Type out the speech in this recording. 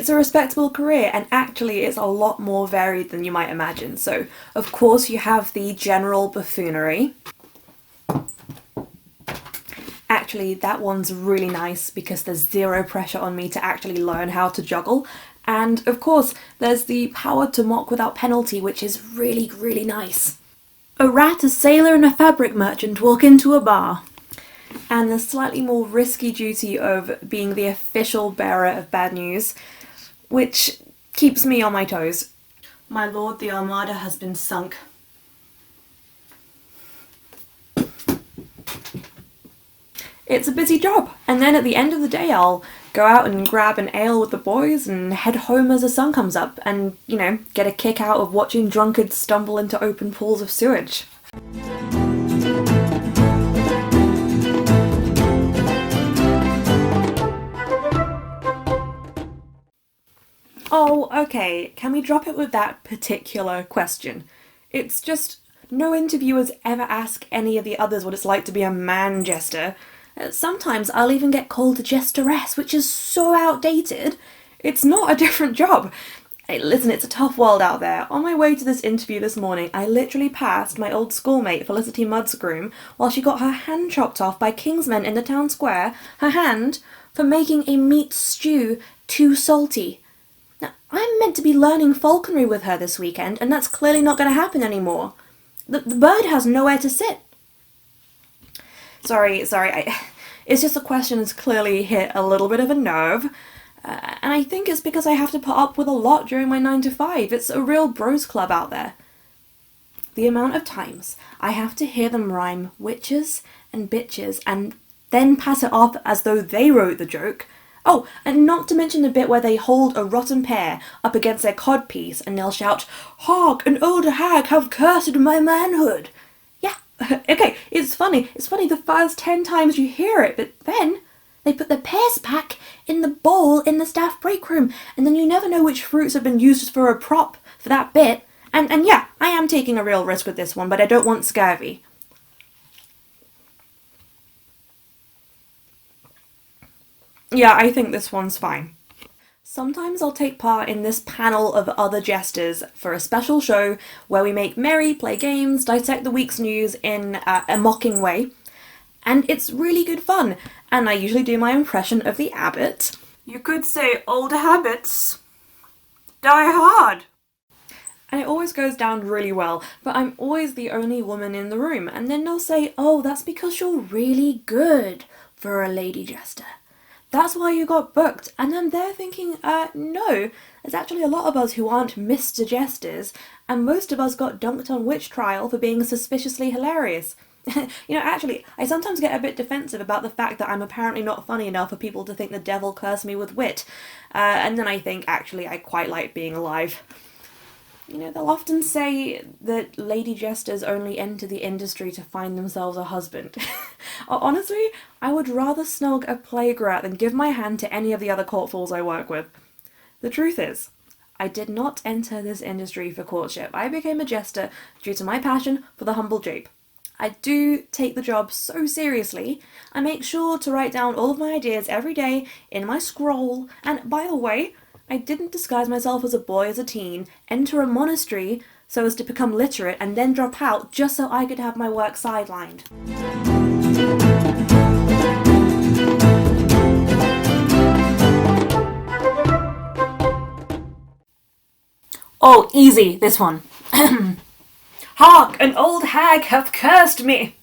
It's a respectable career, and actually it's a lot more varied than you might imagine. So, of course, you have the general buffoonery. Actually, that one's really nice because there's zero pressure on me to actually learn how to juggle. And, of course, there's the power to mock without penalty, which is really, really nice. A rat, a sailor, and a fabric merchant walk into a bar. And the slightly more risky duty of being the official bearer of bad news, which keeps me on my toes. My lord, the Armada has been sunk. It's a busy job, and then at the end of the day I'll go out and grab an ale with the boys and head home as the sun comes up and, you know, get a kick out of watching drunkards stumble into open pools of sewage. Oh, okay, can we drop it with that particular question? It's just, no interviewers ever ask any of the others what it's like to be a man jester. Sometimes I'll even get called a jesteress, which is so outdated. It's not a different job. Hey, listen, it's a tough world out there. On my way to this interview this morning, I literally passed my old schoolmate, Felicity Mudscroom, while she got her hand chopped off by Kingsmen in the town square, her hand, for making a meat stew too salty. Now, I'm meant to be learning falconry with her this weekend, and that's clearly not going to happen anymore. The bird has nowhere to sit. Sorry, it's just the question has clearly hit a little bit of a nerve, and I think it's because I have to put up with a lot during my 9 to 5. It's a real bros club out there. The amount of times I have to hear them rhyme witches and bitches and then pass it off as though they wrote the joke. Oh, and not to mention the bit where they hold a rotten pear up against their codpiece and they'll shout, "Hark, an older hag have cursed my manhood." Yeah, okay, it's funny the first 10 times you hear it, but then they put the pears back in the bowl in the staff break room, and then you never know which fruits have been used for a prop for that bit. And yeah, I am taking a real risk with this one, but I don't want scurvy. Yeah, I think this one's fine. Sometimes I'll take part in this panel of other jesters for a special show where we make merry, play games, dissect the week's news in a mocking way. And it's really good fun, and I usually do my impression of the abbot. You could say old habits die hard. And it always goes down really well, but I'm always the only woman in the room, and then they'll say, "Oh, that's because you're really good for a lady jester. That's why you got booked." And I'm there thinking, no, there's actually a lot of us who aren't Mr. Jesters, and most of us got dunked on witch trial for being suspiciously hilarious. You know, actually, I sometimes get a bit defensive about the fact that I'm apparently not funny enough for people to think the devil cursed me with wit. And then I think, actually, I quite like being alive. You know, they'll often say that lady jesters only enter the industry to find themselves a husband. Honestly, I would rather snog a plague rat than give my hand to any of the other courtfools I work with. The truth is, I did not enter this industry for courtship. I became a jester due to my passion for the humble jape. I do take the job so seriously. I make sure to write down all of my ideas every day in my scroll, and by the way, I didn't disguise myself as a boy as a teen, enter a monastery so as to become literate, and then drop out just so I could have my work sidelined. Oh, easy, this one. "Hark, an old hag hath cursed me."